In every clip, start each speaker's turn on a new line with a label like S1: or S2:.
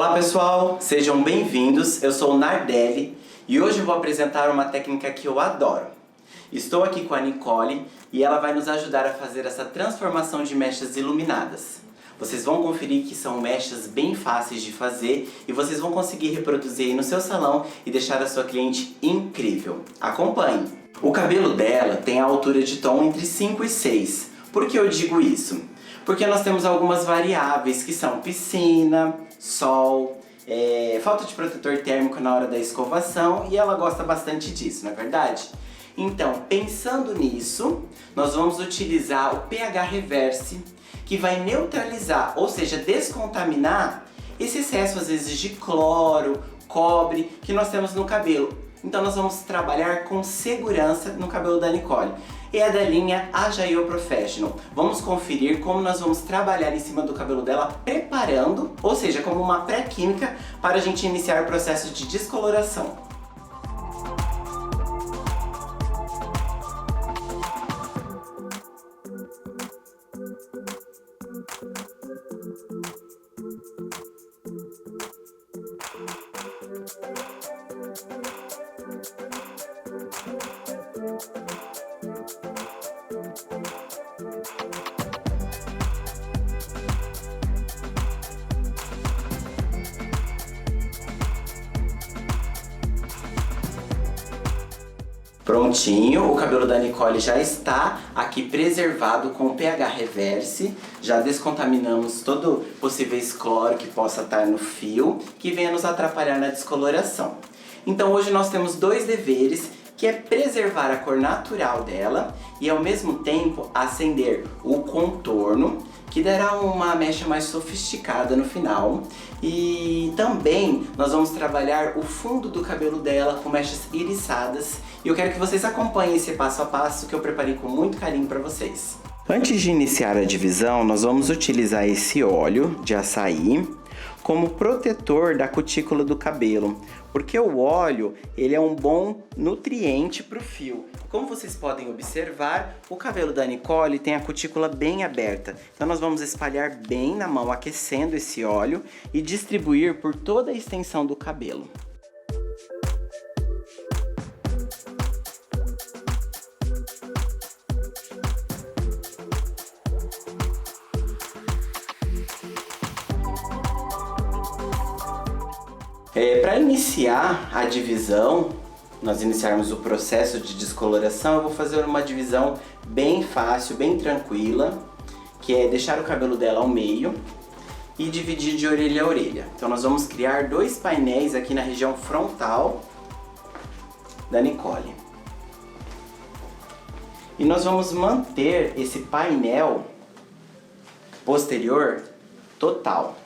S1: Olá pessoal, sejam bem-vindos, eu sou o Nardelli e hoje eu vou apresentar uma técnica que eu adoro. Estou aqui com a Nicole e ela vai nos ajudar a fazer essa transformação de mechas iluminadas. Vocês vão conferir que são mechas bem fáceis de fazer e vocês vão conseguir reproduzir aí no seu salão e deixar a sua cliente incrível. Acompanhe! O cabelo dela tem a altura de tom entre 5 e 6. Por que eu digo isso? Porque nós temos algumas variáveis que são piscina, sol, falta de protetor térmico na hora da escovação e ela gosta bastante disso, não é verdade? Então, pensando nisso, nós vamos utilizar o pH Reverse, que vai neutralizar, ou seja, descontaminar esse excesso às vezes de cloro, cobre que nós temos no cabelo. Então nós vamos trabalhar com segurança no cabelo da Nicole. É da linha Ajaio Professional. Vamos conferir como nós vamos trabalhar em cima do cabelo dela, preparando, ou seja, como uma pré-química para a gente iniciar o processo de descoloração. Prontinho, o cabelo da Nicole já está aqui preservado com o pH Reverse. Já descontaminamos todo possível cloro que possa estar no fio, que venha nos atrapalhar na descoloração. Então hoje nós temos dois deveres, que é preservar a cor natural dela e ao mesmo tempo acender o contorno, que dará uma mecha mais sofisticada no final. E também nós vamos trabalhar o fundo do cabelo dela com mechas iriçadas. E eu quero que vocês acompanhem esse passo a passo que eu preparei com muito carinho para vocês. Antes de iniciar a divisão, nós vamos utilizar esse óleo de açaí como protetor da cutícula do cabelo, porque o óleo ele é um bom nutriente para o fio. Como vocês podem observar, o cabelo da Nicole tem a cutícula bem aberta, então nós vamos espalhar bem na mão, aquecendo esse óleo e distribuir por toda a extensão do cabelo. Para iniciar a divisão, nós iniciarmos o processo de descoloração, eu vou fazer uma divisão bem fácil, bem tranquila, que é deixar o cabelo dela ao meio e dividir de orelha a orelha. Então nós vamos criar dois painéis aqui na região frontal da Nicole. E nós vamos manter esse painel posterior total.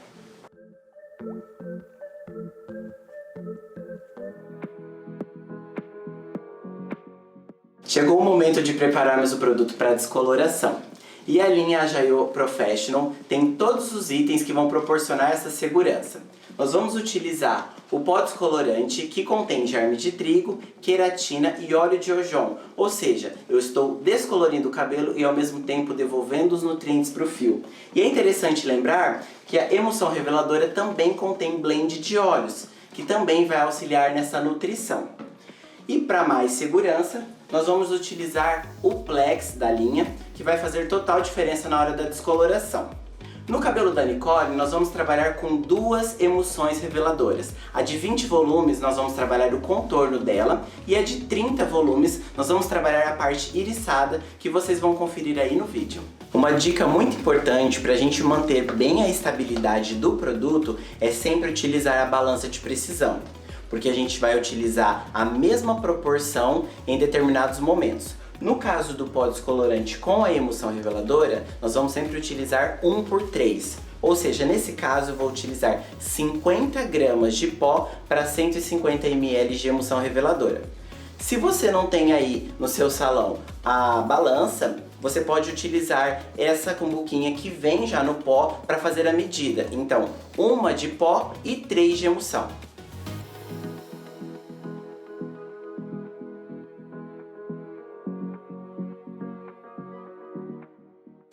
S1: Chegou o momento de prepararmos o produto para descoloração. E a linha Ajaio Professional tem todos os itens que vão proporcionar essa segurança. Nós vamos utilizar o pó descolorante que contém germe de trigo, queratina e óleo de ojon. Ou seja, eu estou descolorindo o cabelo e ao mesmo tempo devolvendo os nutrientes para o fio. E é interessante lembrar que a emulsão reveladora também contém blend de óleos, que também vai auxiliar nessa nutrição. E para mais segurança, nós vamos utilizar o Plex da linha, que vai fazer total diferença na hora da descoloração. No cabelo da Nicole, nós vamos trabalhar com duas emulsões reveladoras. A de 20 volumes, nós vamos trabalhar o contorno dela, e a de 30 volumes, nós vamos trabalhar a parte iriçada, que vocês vão conferir aí no vídeo. Uma dica muito importante para a gente manter bem a estabilidade do produto é sempre utilizar a balança de precisão, porque a gente vai utilizar a mesma proporção em determinados momentos. No caso do pó descolorante com a emulsão reveladora, nós vamos sempre utilizar 1/3. Ou seja, nesse caso eu vou utilizar 50 gramas de pó para 150 ml de emulsão reveladora. Se você não tem aí no seu salão a balança, você pode utilizar essa cumbuquinha que vem já no pó para fazer a medida. Então, 1 de pó e 3 de emulsão.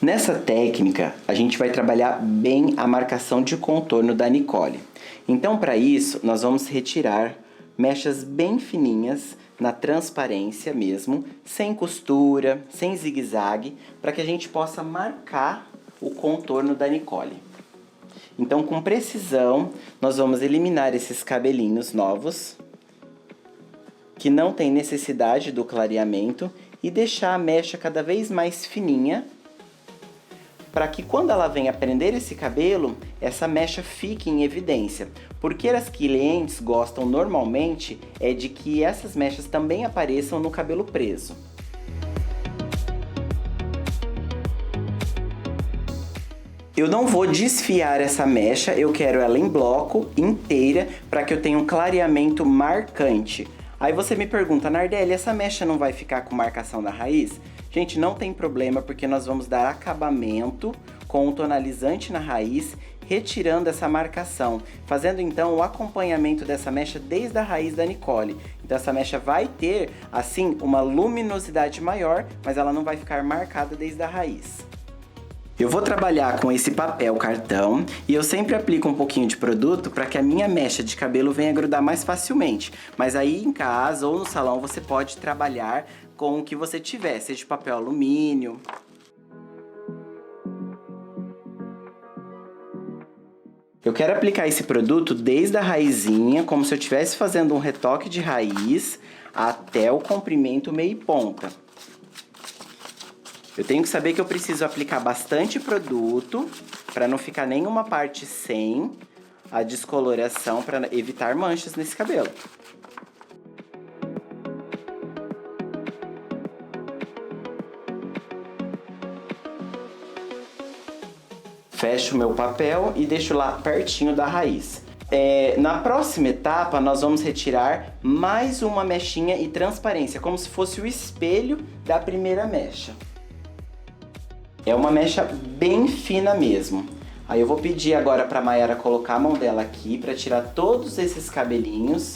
S1: Nessa técnica, a gente vai trabalhar bem a marcação de contorno da Nicole. Então, para isso, nós vamos retirar mechas bem fininhas, na transparência mesmo, sem costura, sem zigue-zague, para que a gente possa marcar o contorno da Nicole. Então, com precisão, nós vamos eliminar esses cabelinhos novos, que não tem necessidade do clareamento, e deixar a mecha cada vez mais fininha, para que quando ela venha prender esse cabelo, essa mecha fique em evidência. Porque as clientes gostam normalmente é de que essas mechas também apareçam no cabelo preso. Eu não vou desfiar essa mecha, eu quero ela em bloco, inteira, para que eu tenha um clareamento marcante. Aí você me pergunta, Nardelli, essa mecha não vai ficar com marcação da raiz? Gente, não tem problema, porque nós vamos dar acabamento com um tonalizante na raiz, retirando essa marcação, fazendo então o acompanhamento dessa mecha desde a raiz da Nicole. Então essa mecha vai ter, assim, uma luminosidade maior, mas ela não vai ficar marcada desde a raiz. Eu vou trabalhar com esse papel cartão e eu sempre aplico um pouquinho de produto para que a minha mecha de cabelo venha grudar mais facilmente. Mas aí em casa ou no salão você pode trabalhar com o que você tiver, seja papel alumínio. Eu quero aplicar esse produto desde a raizinha, como se eu estivesse fazendo um retoque de raiz, até o comprimento meio ponta. Eu tenho que saber que eu preciso aplicar bastante produto para não ficar nenhuma parte sem a descoloração, para evitar manchas nesse cabelo. Fecho o meu papel e deixo lá pertinho da raiz. Na próxima etapa, nós vamos retirar mais uma mechinha e transparência, como se fosse o espelho da primeira mecha. É uma mecha bem fina mesmo. Aí eu vou pedir agora para a Mayara colocar a mão dela aqui para tirar todos esses cabelinhos.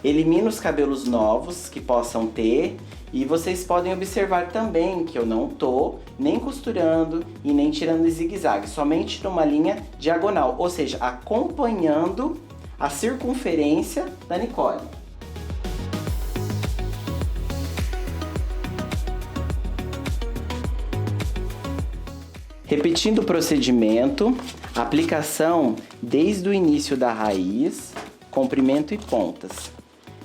S1: Elimina os cabelos novos que possam ter. E vocês podem observar também que eu não tô nem costurando e nem tirando zigue-zague, somente numa linha diagonal, ou seja, acompanhando a circunferência da Nicole. Repetindo o procedimento, aplicação desde o início da raiz, comprimento e pontas.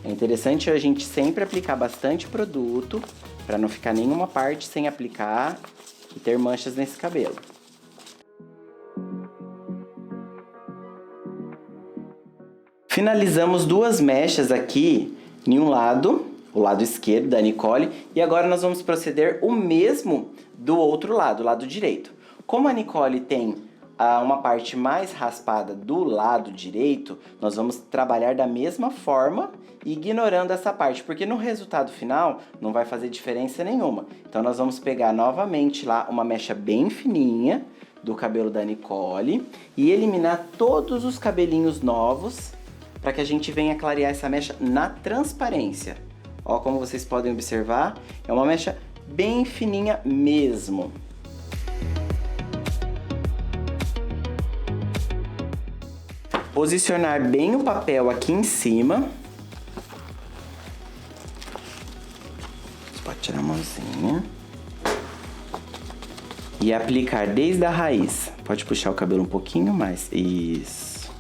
S1: É interessante a gente sempre aplicar bastante produto, para não ficar nenhuma parte sem aplicar e ter manchas nesse cabelo. Finalizamos duas mechas aqui em um lado, o lado esquerdo da Nicole, e agora nós vamos proceder o mesmo do outro lado, o lado direito. Como a Nicole tem uma parte mais raspada do lado direito, nós vamos trabalhar da mesma forma, ignorando essa parte, porque no resultado final não vai fazer diferença nenhuma. Então nós vamos pegar novamente lá uma mecha bem fininha do cabelo da Nicole e eliminar todos os cabelinhos novos para que a gente venha clarear essa mecha na transparência. Ó, como vocês podem observar, é uma mecha bem fininha mesmo. Posicionar bem o papel aqui em cima. Você pode tirar a mãozinha. E aplicar desde a raiz. Pode puxar o cabelo um pouquinho mais. Isso.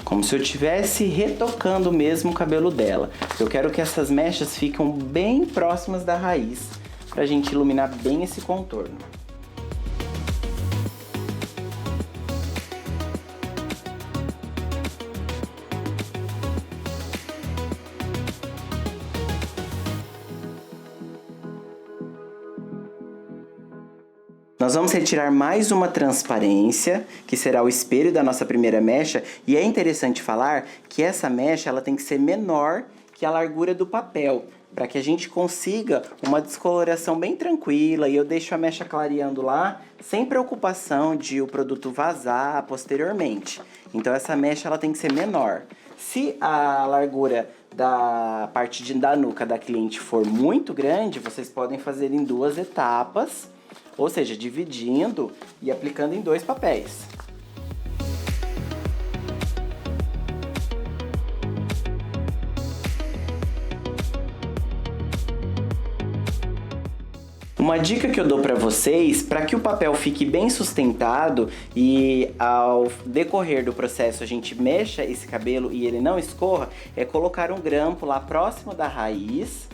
S1: Como se eu estivesse retocando mesmo o cabelo dela. Eu quero que essas mechas fiquem bem próximas da raiz, pra gente iluminar bem esse contorno. Nós vamos retirar mais uma transparência, que será o espelho da nossa primeira mecha. E é interessante falar que essa mecha ela tem que ser menor que a largura do papel, para que a gente consiga uma descoloração bem tranquila. E eu deixo a mecha clareando lá, sem preocupação de o produto vazar posteriormente. Então essa mecha ela tem que ser menor. Se a largura da parte da nuca da cliente for muito grande, vocês podem fazer em 2 etapas, ou seja, dividindo e aplicando em 2 papéis. Uma dica que eu dou para vocês, para que o papel fique bem sustentado e ao decorrer do processo a gente mexa esse cabelo e ele não escorra, é colocar um grampo lá próximo da raiz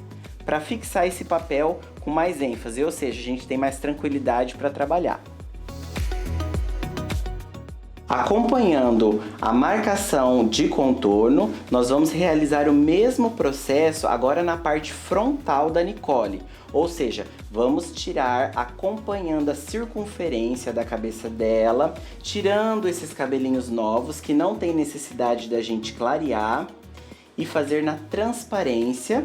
S1: para fixar esse papel com mais ênfase, ou seja, a gente tem mais tranquilidade para trabalhar. Acompanhando a marcação de contorno, nós vamos realizar o mesmo processo agora na parte frontal da Nicole, ou seja, vamos tirar acompanhando a circunferência da cabeça dela, tirando esses cabelinhos novos que não tem necessidade da gente clarear e fazer na transparência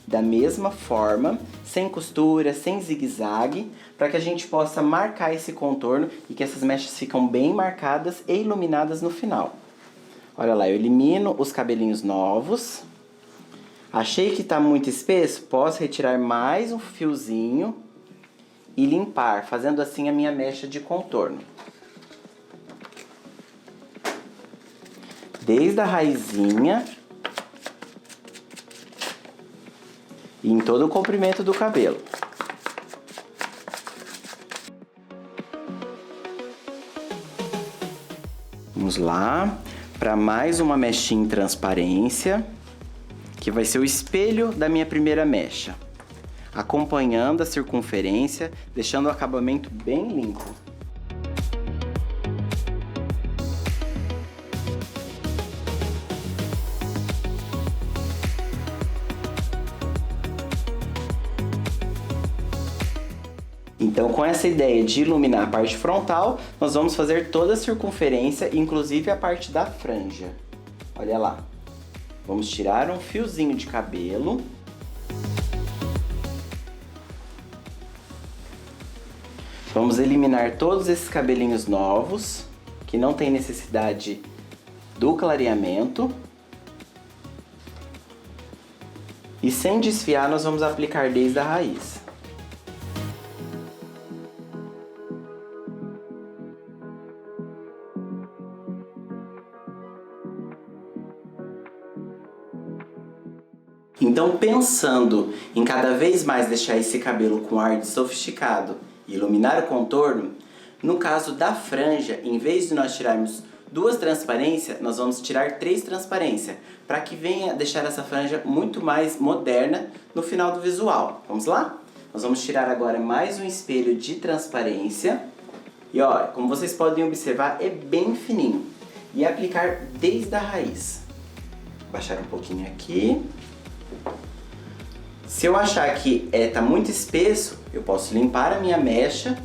S1: da mesma forma, sem costura, sem zigue-zague, para que a gente possa marcar esse contorno e que essas mechas ficam bem marcadas e iluminadas no final. Olha lá, eu elimino os cabelinhos novos. Achei que está muito espesso, posso retirar mais um fiozinho e limpar, fazendo assim a minha mecha de contorno. Desde a raizinha e em todo o comprimento do cabelo. Vamos lá, para mais uma mechinha em transparência, que vai ser o espelho da minha primeira mecha. Acompanhando a circunferência, deixando o acabamento bem limpo. Então, com essa ideia de iluminar a parte frontal, nós vamos fazer toda a circunferência, inclusive a parte da franja. Olha lá. Vamos tirar um fiozinho de cabelo. Vamos eliminar todos esses cabelinhos novos, que não tem necessidade do clareamento. E sem desfiar, nós vamos aplicar desde a raiz. Então, pensando em cada vez mais deixar esse cabelo com ar de sofisticado e iluminar o contorno, no caso da franja, em vez de nós tirarmos 2 transparências, nós vamos tirar 3 transparências, para que venha deixar essa franja muito mais moderna no final do visual. Vamos lá? Nós vamos tirar agora mais um espelho de transparência. E ó, como vocês podem observar, é bem fininho. E aplicar desde a raiz. Baixar um pouquinho aqui. Se eu achar que tá muito espesso, eu posso limpar a minha mecha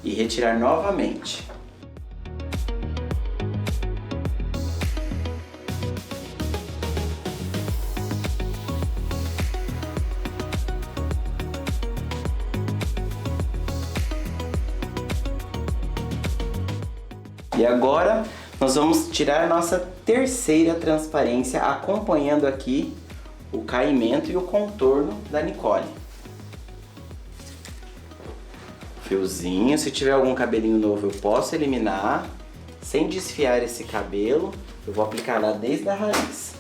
S1: e retirar novamente. E agora nós vamos tirar a nossa terceira transparência, acompanhando aqui o caimento e o contorno da Nicole. Fiozinho, se tiver algum cabelinho novo eu posso eliminar. Sem desfiar esse cabelo, eu vou aplicar lá desde a raiz.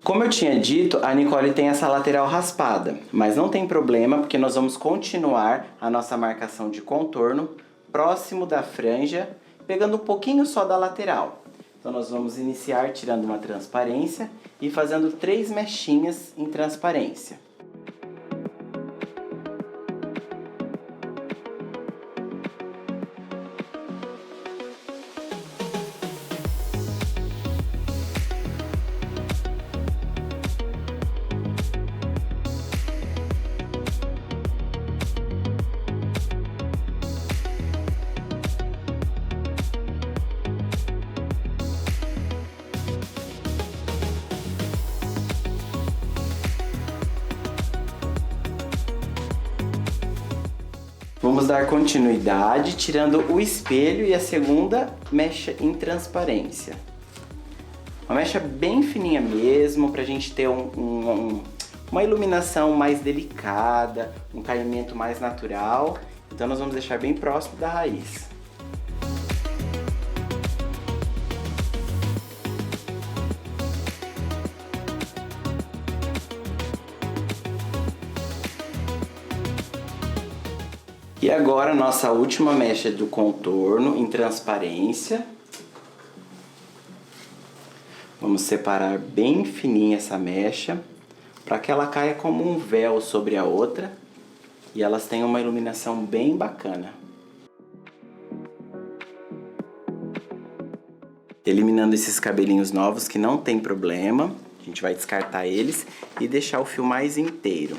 S1: Como eu tinha dito, a Nicole tem essa lateral raspada, mas não tem problema porque nós vamos continuar a nossa marcação de contorno próximo da franja, pegando um pouquinho só da lateral. Então nós vamos iniciar tirando uma transparência e fazendo 3 mechinhas em transparência. Vamos dar continuidade, tirando o espelho e a segunda mecha em transparência. Uma mecha bem fininha mesmo, pra gente ter uma iluminação mais delicada, um caimento mais natural. Então nós vamos deixar bem próximo da raiz. E agora nossa última mecha do contorno em transparência. Vamos separar bem fininha essa mecha, para que ela caia como um véu sobre a outra e elas tenham uma iluminação bem bacana. Eliminando esses cabelinhos novos que não tem problema, a gente vai descartar eles e deixar o fio mais inteiro.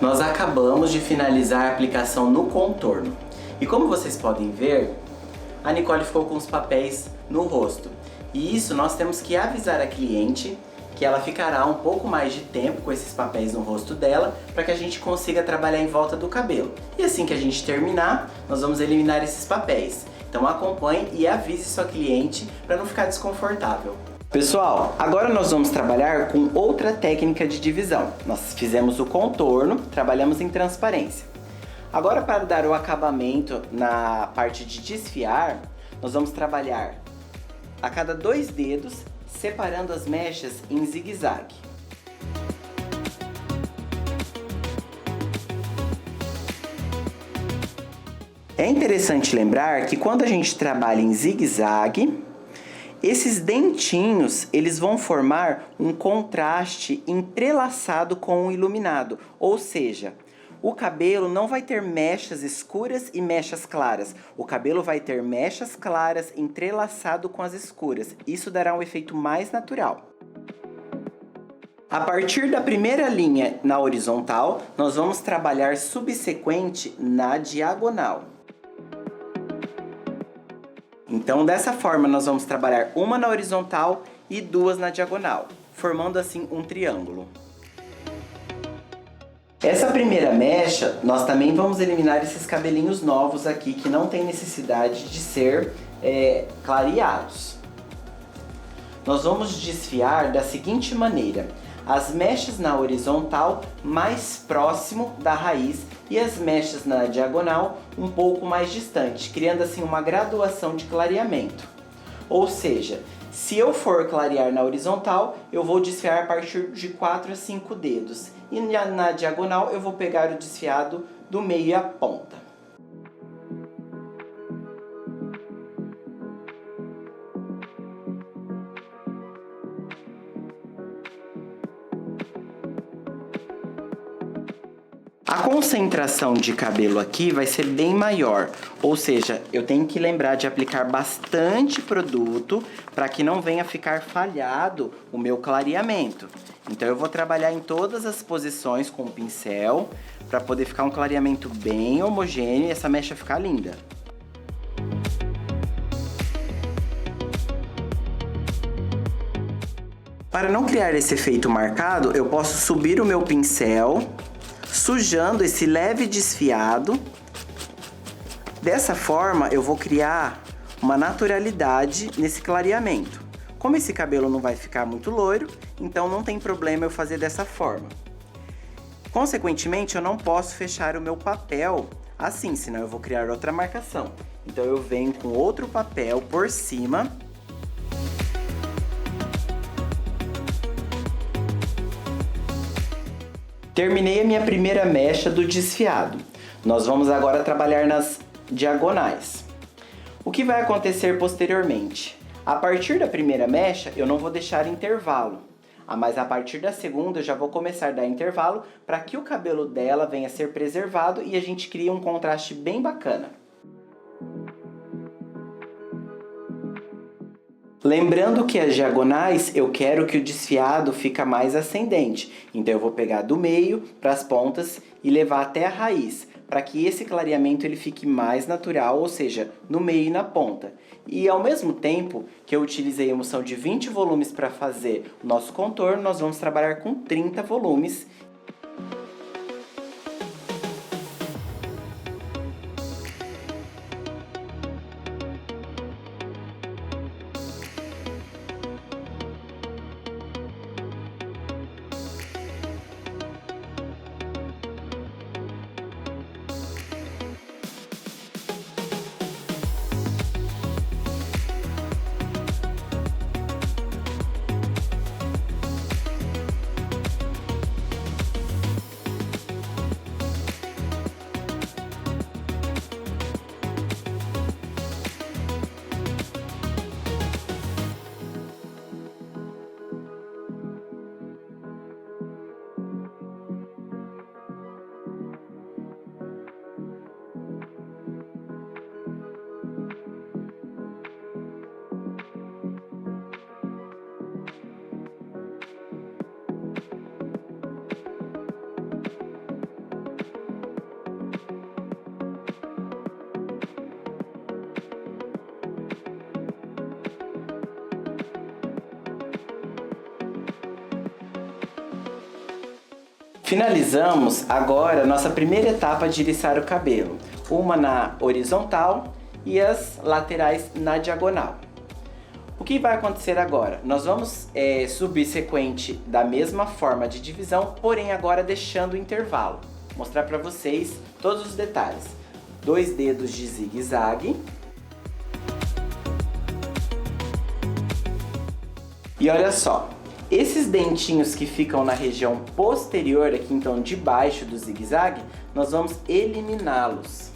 S1: Nós acabamos de finalizar a aplicação no contorno. E como vocês podem ver, a Nicole ficou com os papéis no rosto. E isso nós temos que avisar a cliente que ela ficará um pouco mais de tempo com esses papéis no rosto dela para que a gente consiga trabalhar em volta do cabelo. E assim que a gente terminar, nós vamos eliminar esses papéis. Então acompanhe e avise sua cliente para não ficar desconfortável. Pessoal, agora nós vamos trabalhar com outra técnica de divisão. Nós fizemos o contorno, trabalhamos em transparência. Agora, para dar o acabamento na parte de desfiar, nós vamos trabalhar a cada 2 dedos, separando as mechas em zigue-zague. É interessante lembrar que quando a gente trabalha em zigue-zague, esses dentinhos, eles vão formar um contraste entrelaçado com o iluminado, ou seja, o cabelo não vai ter mechas escuras e mechas claras. O cabelo vai ter mechas claras entrelaçado com as escuras. Isso dará um efeito mais natural. A partir da primeira linha na horizontal, nós vamos trabalhar subsequente na diagonal. Então, dessa forma, nós vamos trabalhar uma na horizontal e 2 na diagonal, formando assim um triângulo. Essa primeira mecha, nós também vamos eliminar esses cabelinhos novos aqui que não tem necessidade de ser clareados. Nós vamos desfiar da seguinte maneira: as mechas na horizontal mais próximo da raiz e as mechas na diagonal um pouco mais distante, criando assim uma graduação de clareamento. Ou seja, se eu for clarear na horizontal, eu vou desfiar a partir de 4 a 5 dedos. E na diagonal eu vou pegar o desfiado do meio à ponta. A concentração de cabelo aqui vai ser bem maior, ou seja, eu tenho que lembrar de aplicar bastante produto para que não venha ficar falhado o meu clareamento. Então eu vou trabalhar em todas as posições com o pincel para poder ficar um clareamento bem homogêneo e essa mecha ficar linda. Para não criar esse efeito marcado, eu posso subir o meu pincel sujando esse leve desfiado. Dessa forma, eu vou criar uma naturalidade nesse clareamento. Como esse cabelo não vai ficar muito loiro, então não tem problema eu fazer dessa forma. Consequentemente, eu não posso fechar o meu papel assim, senão eu vou criar outra marcação. Então eu venho com outro papel por cima. Terminei a minha primeira mecha do desfiado. Nós vamos agora trabalhar nas diagonais. O que vai acontecer posteriormente? A partir da primeira mecha, eu não vou deixar intervalo. Mas a partir da segunda, eu já vou começar a dar intervalo para que o cabelo dela venha a ser preservado e a gente crie um contraste bem bacana. Lembrando que as diagonais eu quero que o desfiado fica mais ascendente. Então eu vou pegar do meio para as pontas e levar até a raiz, para que esse clareamento ele fique mais natural, ou seja, no meio e na ponta. E ao mesmo tempo que eu utilizei a emulsão de 20 volumes para fazer o nosso contorno, nós vamos trabalhar com 30 volumes. Finalizamos agora nossa primeira etapa de eriçar o cabelo, uma na horizontal e as laterais na diagonal. O que vai acontecer agora? Nós vamos subsequente da mesma forma de divisão, porém agora deixando o intervalo. Vou mostrar para vocês todos os detalhes. 2 dedos de zigue-zague. E olha só. Esses dentinhos que ficam na região posterior, aqui então debaixo do zigue-zague, nós vamos eliminá-los,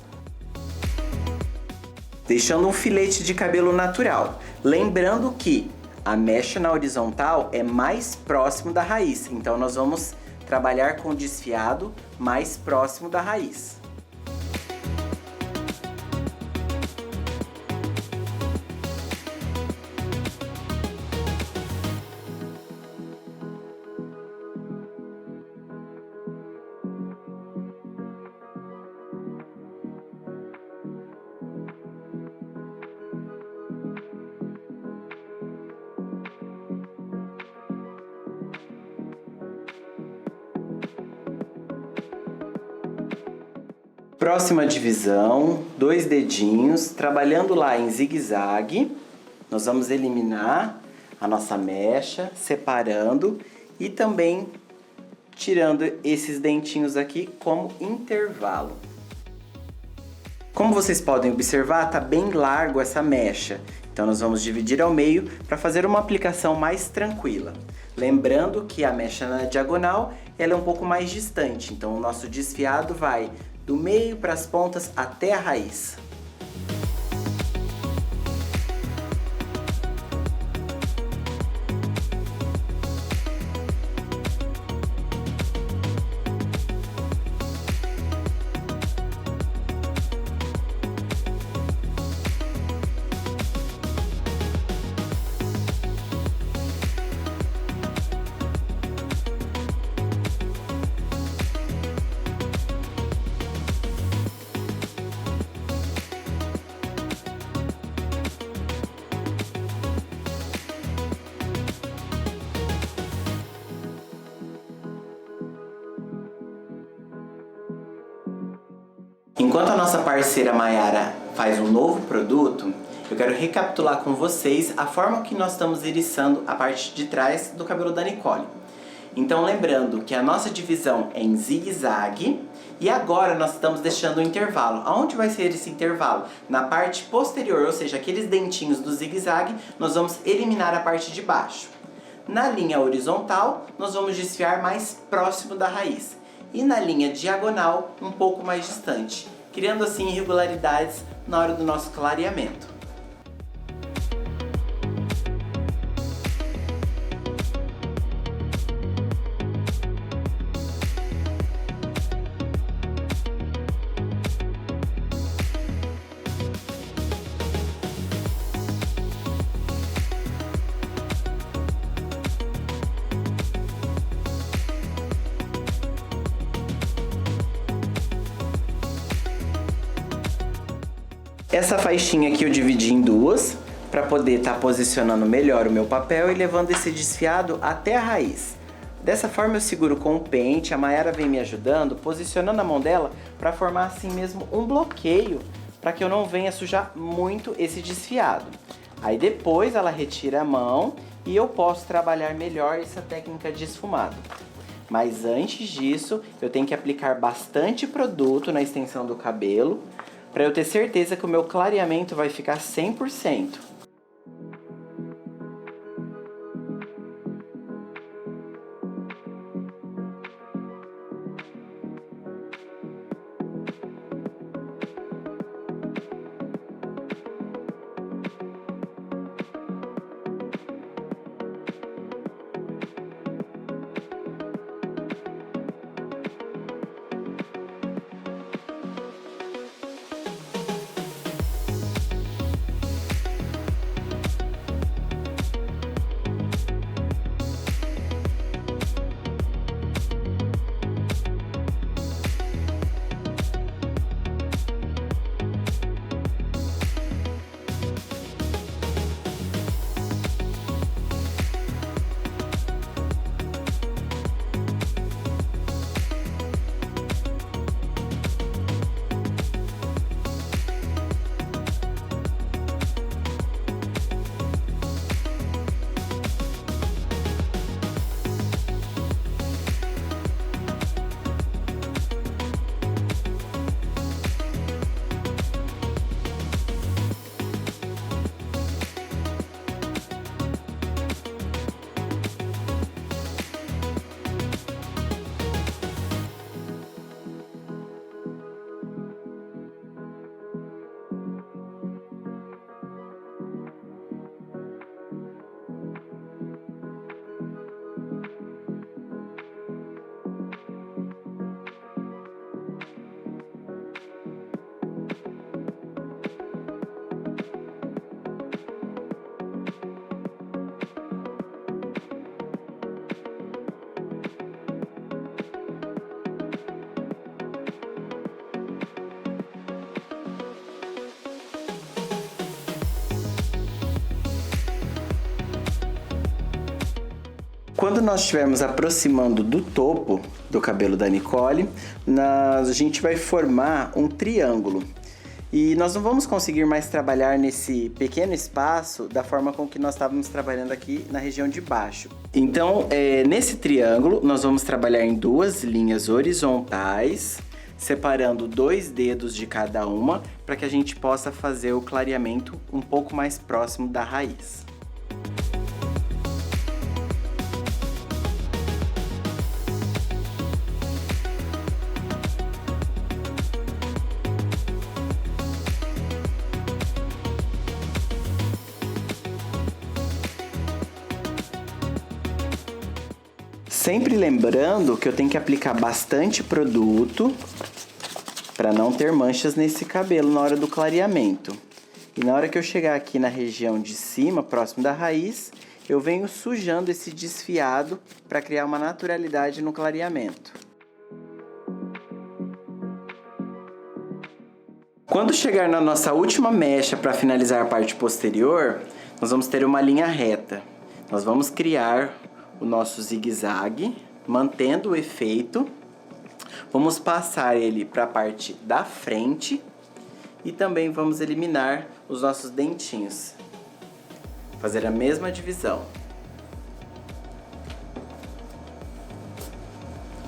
S1: deixando um filete de cabelo natural. Lembrando que a mecha na horizontal é mais próximo da raiz, então nós vamos trabalhar com o desfiado mais próximo da raiz. Próxima divisão, 2 dedinhos, trabalhando lá em zigue-zague, nós vamos eliminar a nossa mecha, separando e também tirando esses dentinhos aqui como intervalo. Como vocês podem observar, tá bem largo essa mecha, então nós vamos dividir ao meio para fazer uma aplicação mais tranquila. Lembrando que a mecha na diagonal ela é um pouco mais distante, então o nosso desfiado vai do meio para as pontas até a raiz. Enquanto a nossa parceira Mayara faz um novo produto, eu quero recapitular com vocês a forma que nós estamos eriçando a parte de trás do cabelo da Nicole. Então lembrando que a nossa divisão é em zigue-zague e agora nós estamos deixando um intervalo. Aonde vai ser esse intervalo? Na parte posterior, ou seja, aqueles dentinhos do zigue-zague, nós vamos eliminar a parte de baixo. Na linha horizontal, nós vamos desfiar mais próximo da raiz. E na linha diagonal, um pouco mais distante, criando assim irregularidades na hora do nosso clareamento. Essa faixinha aqui eu dividi em duas, para poder estar posicionando melhor o meu papel e levando esse desfiado até a raiz. Dessa forma eu seguro com o pente, a Mayara vem me ajudando, posicionando a mão dela para formar assim mesmo um bloqueio, para que eu não venha sujar muito esse desfiado. Aí depois ela retira a mão e eu posso trabalhar melhor essa técnica de esfumado. Mas antes disso, eu tenho que aplicar bastante produto na extensão do cabelo, para eu ter certeza que o meu clareamento vai ficar 100%. Quando nós estivermos aproximando do topo do cabelo da Nicole, a gente vai formar um triângulo. E nós não vamos conseguir mais trabalhar nesse pequeno espaço da forma com que nós estávamos trabalhando aqui na região de baixo. Então, nesse triângulo, nós vamos trabalhar em duas linhas horizontais, separando 2 dedos de cada uma, para que a gente possa fazer o clareamento um pouco mais próximo da raiz. Sempre lembrando que eu tenho que aplicar bastante produto para não ter manchas nesse cabelo na hora do clareamento. E na hora que eu chegar aqui na região de cima, próximo da raiz, eu venho sujando esse desfiado para criar uma naturalidade no clareamento. Quando chegar na nossa última mecha para finalizar a parte posterior, nós vamos ter uma linha reta. Nós vamos criar o nosso zigue-zague, mantendo o efeito. Vamos passar ele para a parte da frente e também vamos eliminar os nossos dentinhos. Fazer a mesma divisão.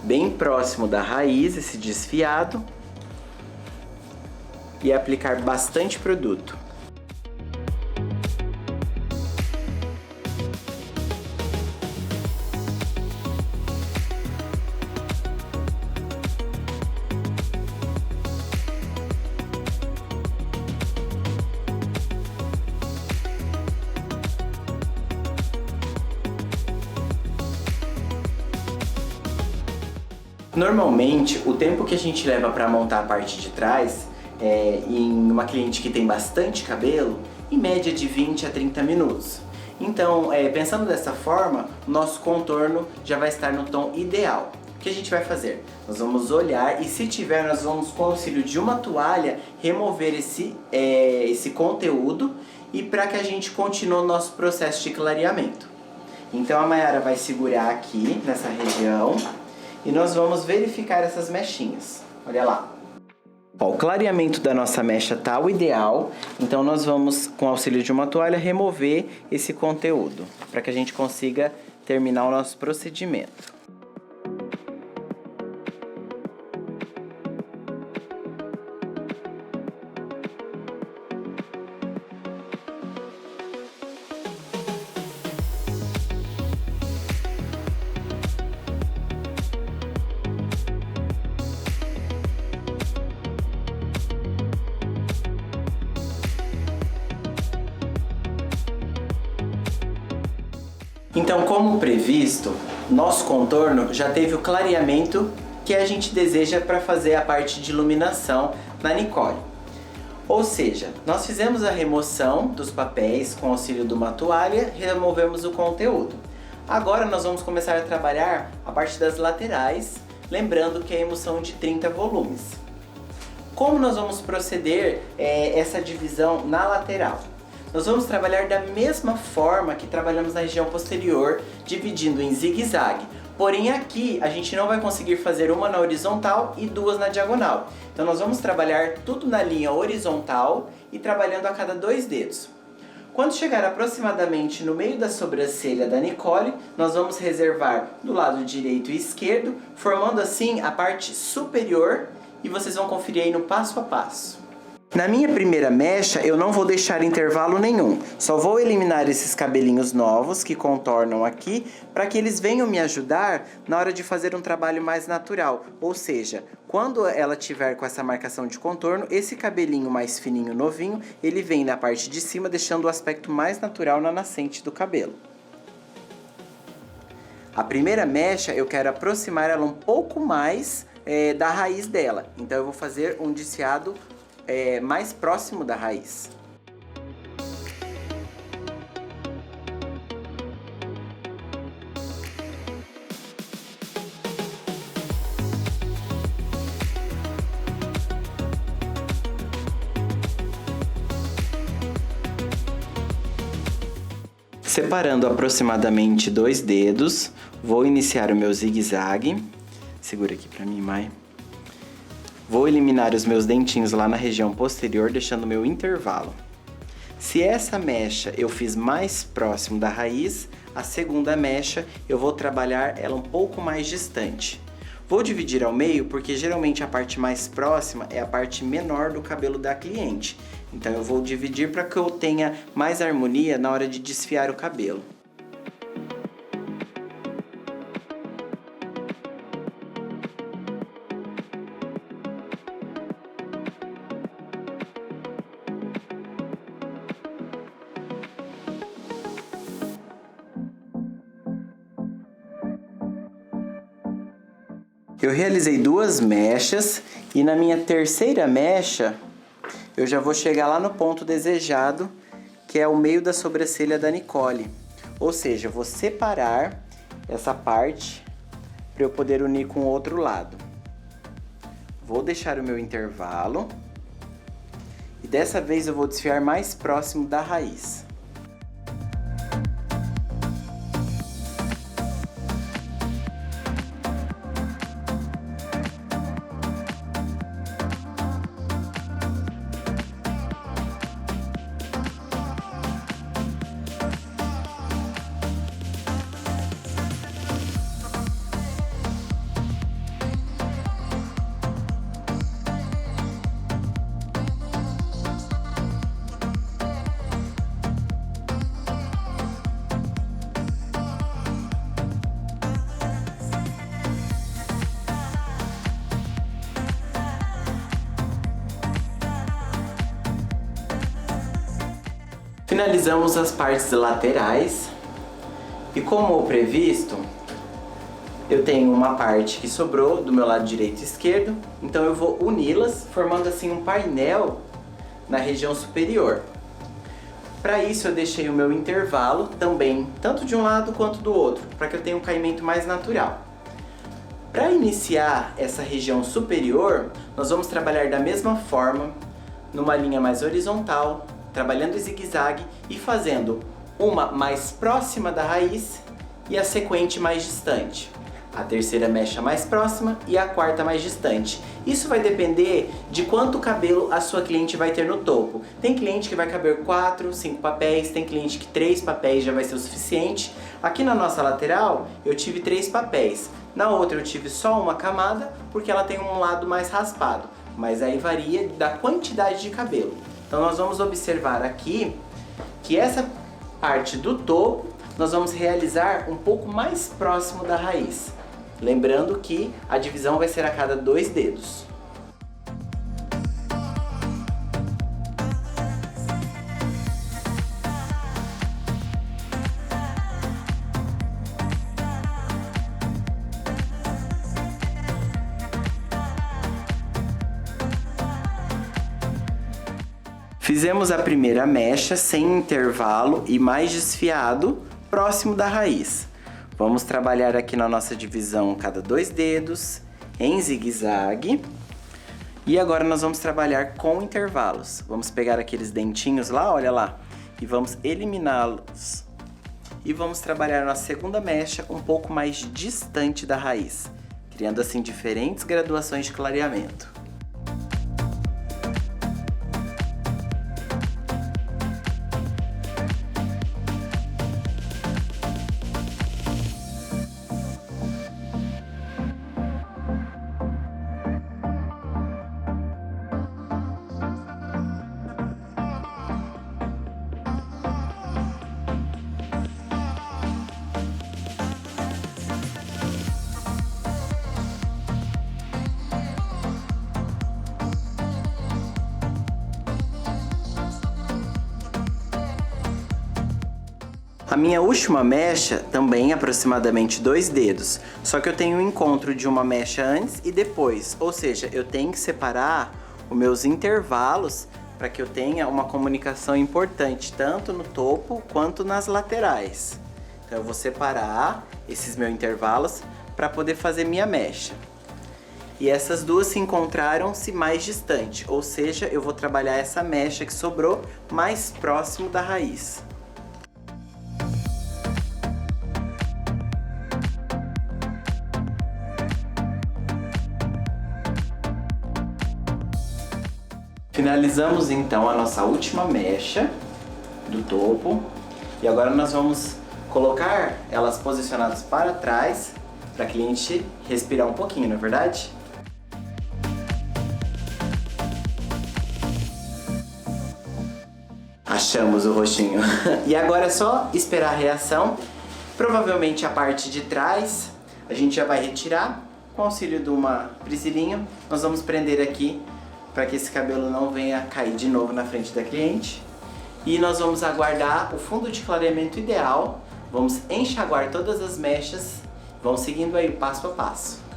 S1: Bem próximo da raiz, esse desfiado. E aplicar bastante produto. Normalmente, o tempo que a gente leva para montar a parte de trás, em uma cliente que tem bastante cabelo, em média de 20 a 30 minutos. Então, pensando dessa forma, o nosso contorno já vai estar no tom ideal. O que a gente vai fazer? Nós vamos olhar e, se tiver, nós vamos, com o auxílio de uma toalha, remover esse conteúdo e para que a gente continue o nosso processo de clareamento. Então a Mayara vai segurar aqui nessa região e nós vamos verificar essas mechinhas. Olha lá. Ó, o clareamento da nossa mecha tá o ideal, então nós vamos, com o auxílio de uma toalha, remover esse conteúdo para que a gente consiga terminar o nosso procedimento. Então, como previsto, nosso contorno já teve o clareamento que a gente deseja para fazer a parte de iluminação na Nicole. Ou seja, nós fizemos a remoção dos papéis com o auxílio de uma toalha, removemos o conteúdo. Agora nós vamos começar a trabalhar a parte das laterais, lembrando que é a emulsão de 30 volumes. Como nós vamos proceder essa divisão na lateral? Nós vamos trabalhar da mesma forma que trabalhamos na região posterior, dividindo em zigue-zague. Porém aqui a gente não vai conseguir fazer uma na horizontal e duas na diagonal. Então nós vamos trabalhar tudo na linha horizontal e trabalhando a cada 2 dedos. Quando chegar aproximadamente no meio da sobrancelha da Nicole, nós vamos reservar do lado direito e esquerdo, formando assim a parte superior, e vocês vão conferir aí no passo a passo. Na minha primeira mecha, eu não vou deixar intervalo nenhum, só vou eliminar esses cabelinhos novos que contornam aqui, para que eles venham me ajudar na hora de fazer um trabalho mais natural. Ou seja, quando ela tiver com essa marcação de contorno, esse cabelinho mais fininho, novinho, ele vem na parte de cima, deixando o aspecto mais natural na nascente do cabelo. A primeira mecha, eu quero aproximar ela um pouco mais da raiz dela, então eu vou fazer um desfiado mais próximo da raiz. Separando aproximadamente 2 dedos, vou iniciar o meu zigue-zague. Segura aqui pra mim, Mai. Vou eliminar os meus dentinhos lá na região posterior, deixando o meu intervalo. Se essa mecha eu fiz mais próximo da raiz, a segunda mecha eu vou trabalhar ela um pouco mais distante. Vou dividir ao meio porque geralmente a parte mais próxima é a parte menor do cabelo da cliente. Então eu vou dividir para que eu tenha mais harmonia na hora de desfiar o cabelo. Eu realizei 2 mechas e na minha terceira mecha eu já vou chegar lá no ponto desejado, que é o meio da sobrancelha da Nicole. Ou seja, eu vou separar essa parte para eu poder unir com o outro lado. Vou deixar o meu intervalo e dessa vez eu vou desfiar mais próximo da raiz. Finalizamos as partes laterais e, como previsto, eu tenho uma parte que sobrou do meu lado direito e esquerdo, então eu vou uni-las, formando assim um painel na região superior. Para isso eu deixei o meu intervalo também, tanto de um lado quanto do outro, para que eu tenha um caimento mais natural. Para iniciar essa região superior, nós vamos trabalhar da mesma forma, numa linha mais horizontal, trabalhando em zigue-zague e fazendo uma mais próxima da raiz e a sequente mais distante. A terceira mecha mais próxima e a quarta mais distante. Isso vai depender de quanto cabelo a sua cliente vai ter no topo. Tem cliente que vai caber 4, 5 papéis, tem cliente que 3 papéis já vai ser o suficiente. Aqui na nossa lateral eu tive 3 papéis. Na outra eu tive só uma camada porque ela tem um lado mais raspado. Mas aí varia da quantidade de cabelo. Então nós vamos observar aqui que essa parte do topo nós vamos realizar um pouco mais próximo da raiz. Lembrando que a divisão vai ser a cada 2 dedos. Fizemos a primeira mecha sem intervalo e mais desfiado, próximo da raiz. Vamos trabalhar aqui na nossa divisão cada 2 dedos, em zigue-zague. E agora nós vamos trabalhar com intervalos. Vamos pegar aqueles dentinhos lá, olha lá, e vamos eliminá-los. E vamos trabalhar na segunda mecha um pouco mais distante da raiz, criando assim diferentes graduações de clareamento. A minha última mecha também é aproximadamente 2 dedos, só que eu tenho um encontro de uma mecha antes e depois, ou seja, eu tenho que separar os meus intervalos para que eu tenha uma comunicação importante, tanto no topo quanto nas laterais. Então eu vou separar esses meus intervalos para poder fazer minha mecha. E essas duas se encontraram-se mais distante, ou seja, eu vou trabalhar essa mecha que sobrou mais próximo da raiz. Finalizamos então a nossa última mecha do topo e agora nós vamos colocar elas posicionadas para trás para a cliente respirar um pouquinho, não é verdade? Achamos o rostinho. E agora é só esperar a reação. Provavelmente a parte de trás a gente já vai retirar com o auxílio de uma prisilinha. Nós vamos prender aqui para que esse cabelo não venha cair de novo na frente da cliente. E nós vamos aguardar o fundo de clareamento ideal, vamos enxaguar todas as mechas, vamos seguindo aí passo a passo.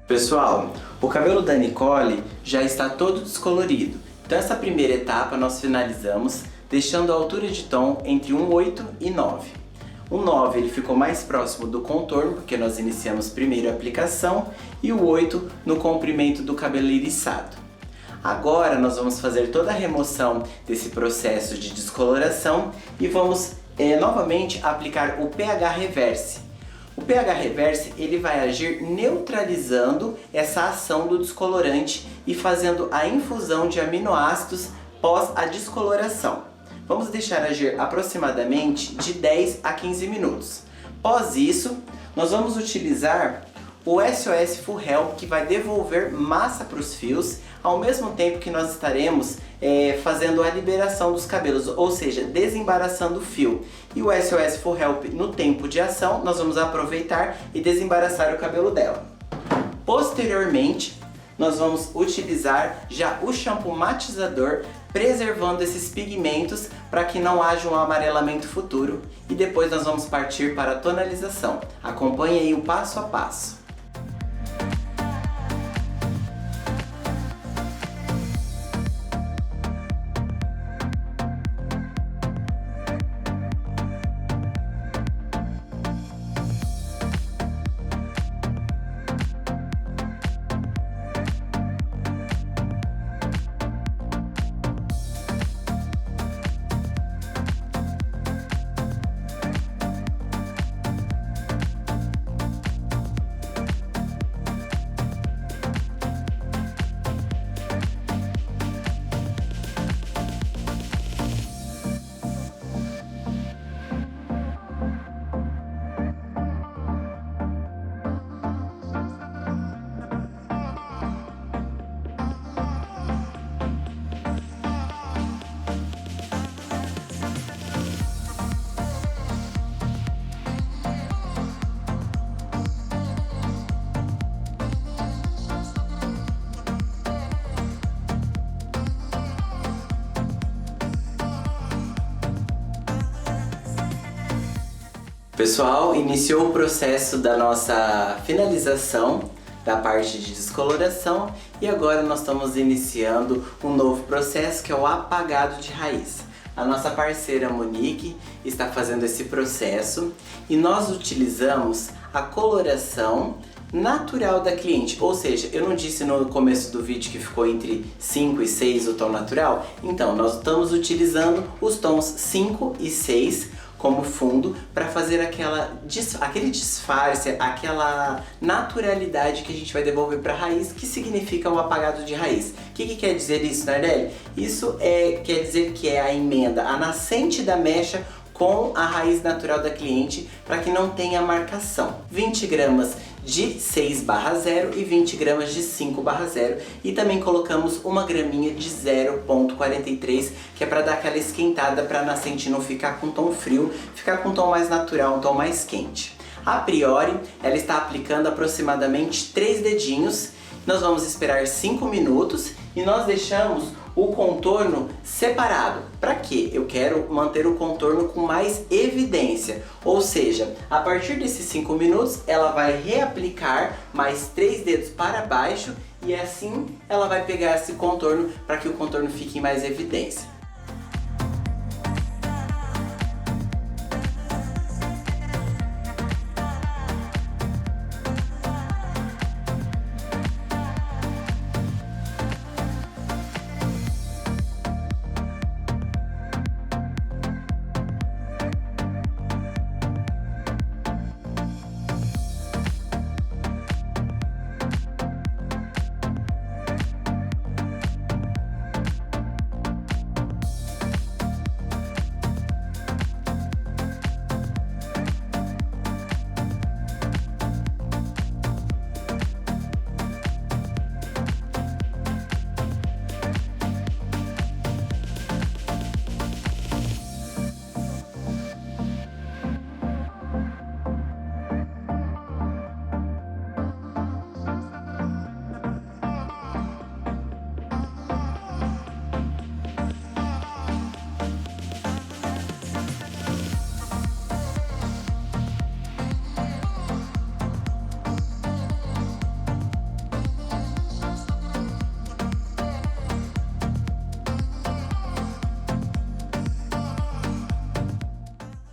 S1: Pessoal, o cabelo da Nicole já está todo descolorido. Então essa primeira etapa nós finalizamos deixando a altura de tom entre 1,8 e 9. O 9 ele ficou mais próximo do contorno, porque nós iniciamos primeiro a aplicação, e o 8 no comprimento do cabelo iriçado. Agora nós vamos fazer toda a remoção desse processo de descoloração e vamos novamente aplicar o pH Reverse. O pH Reverse ele vai agir neutralizando essa ação do descolorante e fazendo a infusão de aminoácidos pós a descoloração. Vamos deixar agir aproximadamente de 10 a 15 minutos. Após isso, nós vamos utilizar o SOS Full Help, que vai devolver massa para os fios, ao mesmo tempo que nós estaremos fazendo a liberação dos cabelos, ou seja, desembaraçando o fio. E o SOS Full Help, no tempo de ação, nós vamos aproveitar e desembaraçar o cabelo dela. Posteriormente, nós vamos utilizar já o shampoo matizador, preservando esses pigmentos para que não haja um amarelamento futuro. E depois nós vamos partir para a tonalização. Acompanhe aí o passo a passo. Pessoal, iniciou o processo da nossa finalização da parte de descoloração e agora nós estamos iniciando um novo processo que é o apagado de raiz. A nossa parceira Monique está fazendo esse processo e nós utilizamos a coloração natural da cliente, ou seja, eu não disse no começo do vídeo que ficou entre 5 e 6 o tom natural? Então, nós estamos utilizando os tons 5 e 6 como fundo para fazer aquele disfarce, aquela naturalidade que a gente vai devolver para a raiz, que significa o apagado de raiz. O que quer dizer isso, Nardelli? Isso quer dizer que é a emenda, a nascente da mecha com a raiz natural da cliente para que não tenha marcação. 20 gramas de 6/0 e 20 gramas de 5/0 e também colocamos uma graminha de 0,43 que é para dar aquela esquentada para a nascente não ficar com tom frio, ficar com um tom mais natural, um tom mais quente. A priori, ela está aplicando aproximadamente 3 dedinhos. Nós vamos esperar 5 minutos e nós deixamos o contorno separado. Para quê? Eu quero manter o contorno com mais evidência. Ou seja, a partir desses 5 minutos, ela vai reaplicar mais 3 dedos para baixo e assim ela vai pegar esse contorno para que o contorno fique em mais evidência.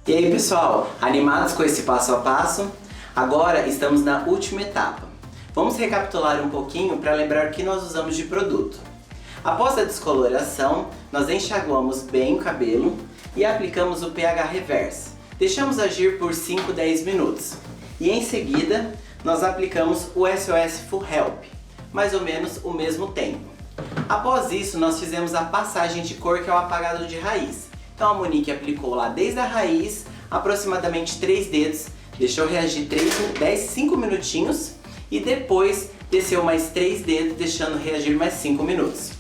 S1: E aí pessoal, animados com esse passo a passo? Agora estamos na última etapa. Vamos recapitular um pouquinho para lembrar o que nós usamos de produto. Após a descoloração, nós enxaguamos bem o cabelo e aplicamos o pH Reverse. Deixamos agir por 5 a 10 minutos. E em seguida, nós aplicamos o SOS Full Help, mais ou menos o mesmo tempo. Após isso, nós fizemos a passagem de cor, que é o apagado de raiz. Então a Monique aplicou lá desde a raiz, aproximadamente 3 dedos, deixou reagir 5 minutinhos e depois desceu mais 3 dedos, deixando reagir mais 5 minutos.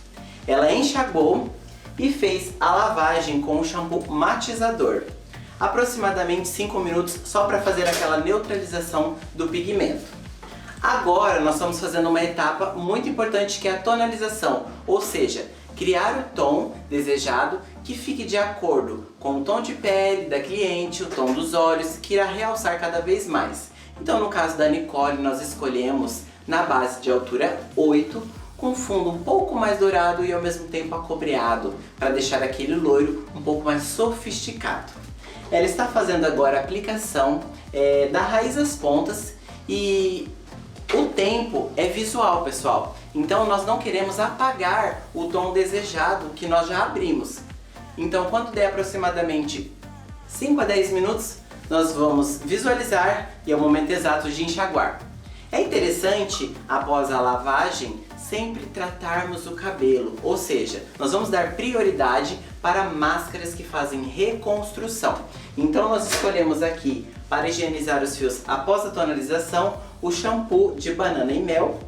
S1: Ela enxagou e fez a lavagem com o shampoo matizador. Aproximadamente 5 minutos só para fazer aquela neutralização do pigmento. Agora nós estamos fazendo uma etapa muito importante que é a tonalização, ou seja, criar o tom desejado que fique de acordo com o tom de pele da cliente, o tom dos olhos, que irá realçar cada vez mais. Então no caso da Nicole nós escolhemos na base de altura 8, com fundo um pouco mais dourado e ao mesmo tempo acobreado, para deixar aquele loiro um pouco mais sofisticado. Ela está fazendo agora a aplicação da raiz às pontas e o tempo é visual, pessoal. Então nós não queremos apagar o tom desejado que nós já abrimos. Então quando der aproximadamente 5 a 10 minutos, nós vamos visualizar e é o momento exato de enxaguar. É interessante, após a lavagem, sempre tratarmos o cabelo, ou seja, nós vamos dar prioridade para máscaras que fazem reconstrução. Então nós escolhemos aqui, para higienizar os fios após a tonalização, o shampoo de banana e mel,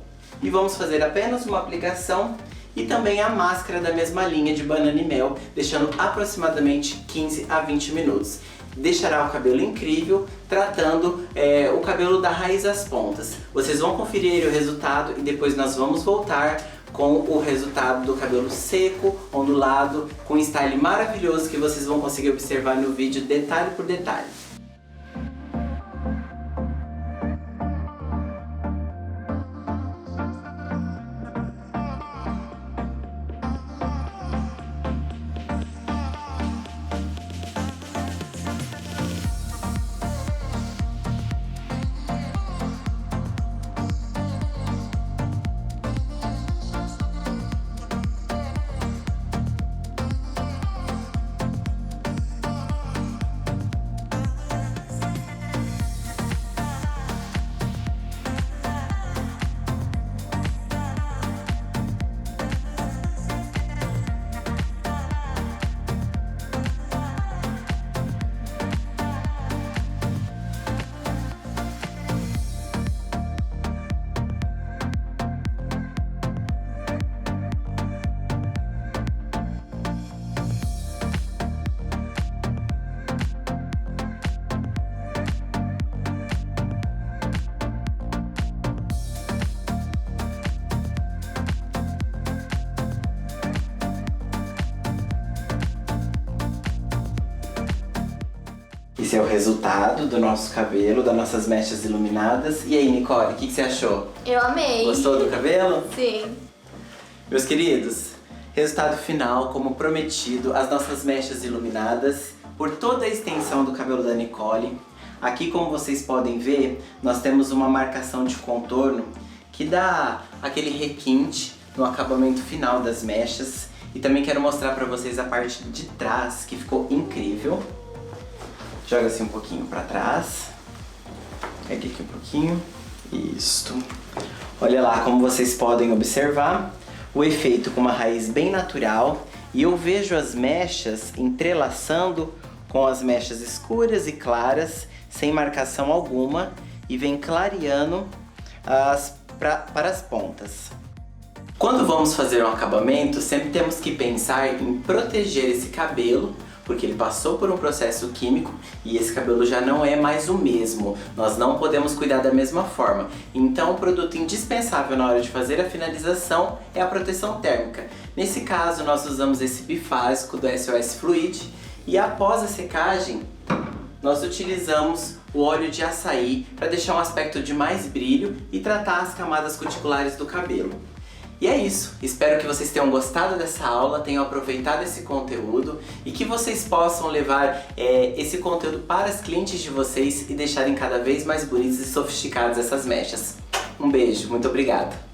S1: e vamos fazer apenas uma aplicação e também a máscara da mesma linha de banana e mel, deixando aproximadamente 15 a 20 minutos. Deixará o cabelo incrível, tratando o cabelo da raiz às pontas. Vocês vão conferir o resultado e depois nós vamos voltar com o resultado do cabelo seco, ondulado, com um style maravilhoso que vocês vão conseguir observar no vídeo detalhe por detalhe. Esse é o resultado do nosso cabelo, das nossas mechas iluminadas. E aí, Nicole, o que você achou?
S2: Eu amei.
S1: Gostou do cabelo?
S2: Sim.
S1: Meus queridos, resultado final, como prometido, as nossas mechas iluminadas por toda a extensão do cabelo da Nicole. Aqui, como vocês podem ver, nós temos uma marcação de contorno que dá aquele requinte no acabamento final das mechas. E também quero mostrar pra vocês a parte de trás, que ficou incrível. Joga assim um pouquinho pra trás. Pega aqui um pouquinho. Isto. Olha lá como vocês podem observar o efeito com uma raiz bem natural. E eu vejo as mechas entrelaçando com as mechas escuras e claras, sem marcação alguma. E vem clareando para as pontas. Quando vamos fazer um acabamento, sempre temos que pensar em proteger esse cabelo, porque ele passou por um processo químico e esse cabelo já não é mais o mesmo. Nós não podemos cuidar da mesma forma. Então o produto indispensável na hora de fazer a finalização é a proteção térmica. Nesse caso nós usamos esse bifásico do SOS Fluid e após a secagem nós utilizamos o óleo de açaí para deixar um aspecto de mais brilho e tratar as camadas cuticulares do cabelo. E é isso, espero que vocês tenham gostado dessa aula, tenham aproveitado esse conteúdo e que vocês possam levar esse conteúdo para as clientes de vocês e deixarem cada vez mais bonitas e sofisticadas essas mechas. Um beijo, muito obrigada!